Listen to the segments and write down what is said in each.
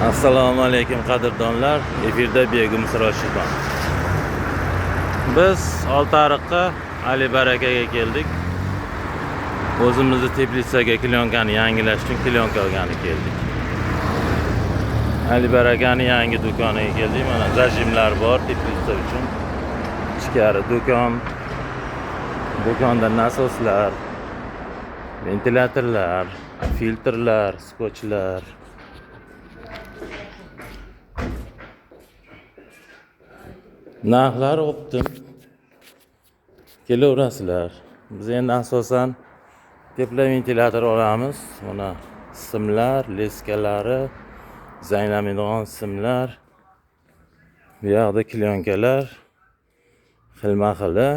Assalomu alaykum qadrdonlar. Efirda Begum Sirojxon. Biz Oltiariqqa Ali Barakaga keldik. O'zimizni Teplitsaga klyonkani yangilash uchun klyanka olgani keldik. Ali Barakani yangi do'koniga keldik. Mana zajimlar bor Teplitsa uchun. Ichkari do'kon. Do'konda nasoslar, ventilatorlar, filtrlar, skochlar. Narxlar optim. Kelaverasizlar. Biz endi asosan tepla ventilator olamiz. Mana simlar, leskalari, zanglamaydigan simlar. Bu yoqda klyankalar xilma-xili.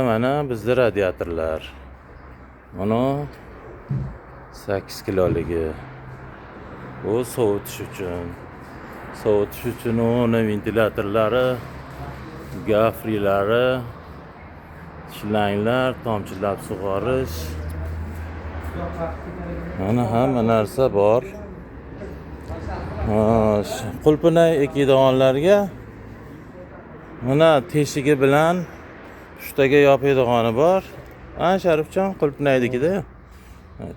Mana bizda radiatorlar. Mana 8 kiloligi. Bu sovutish uchun. Sovutish uchun o'ni ventilatorlari, gafrilari, shlanglar, tomchilab sug'orish. Mana hamma narsa bor. Qulpinay ekadiganlarga mana teshigi bilan pushtaga yopadigan bor. Sharifjon qulpinaynikida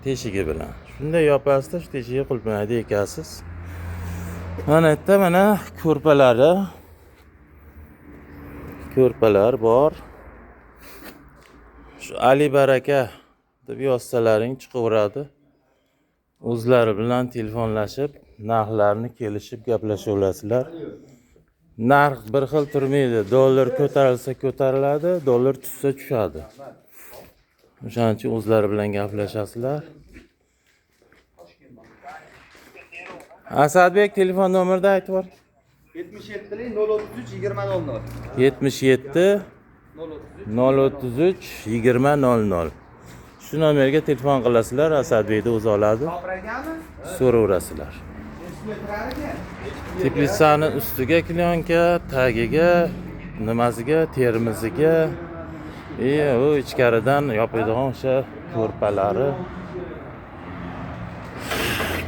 teshigi bilan. Shunday yopasizda, shu teshiga qulpinayni ekasiz. Mana ko'rpalar bor. Shu Ali Baraka deb yozsalaring chiqaveradi. O'zlari bilan telefonlashib, narxlarni kelishib gaplashaverasizlar. Narx bir xil turmaydi. Dollar ko'tarilsa ko'tariladi, dollar tushsa tushadi. O'shaning uchun o'zlari bilan gaplashasizlar. Asadbek telefon nomerida aytib bor. 77 033 2000. 77 033 2000. Shu nomerga telefon qilasizlar, Asadbekni o'zi oladi. So'raverasizlar. Teplitsani ustiga klyanka, tagiga, nimasiga, termiziga, u ichkaridan yopadigan o'sha ko'rpalari.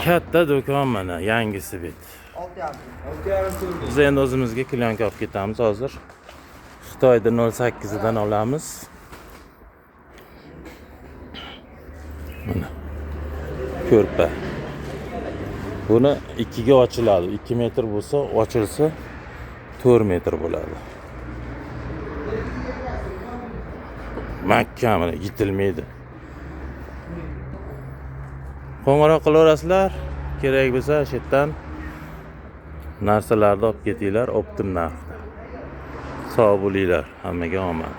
Katta do'kon mana, yangisi bit. 6,5. Biz endi o'zimizga klyanka olib ketamiz hozir. Xitoyda 08 dan olamiz. Mana ko'rpa. Buni 2 ga ochiladi. 2 metr bo'lsa, ochilsa 4 metr bo'ladi. Mahkam, yitilmaydi. Qo'ng'iroq qilaverasizlar. Kerak bo'lsa, shu yerdan narsalarni olib ketinglar, optim narxda. Sog' bo'linglar. Hammaga omad.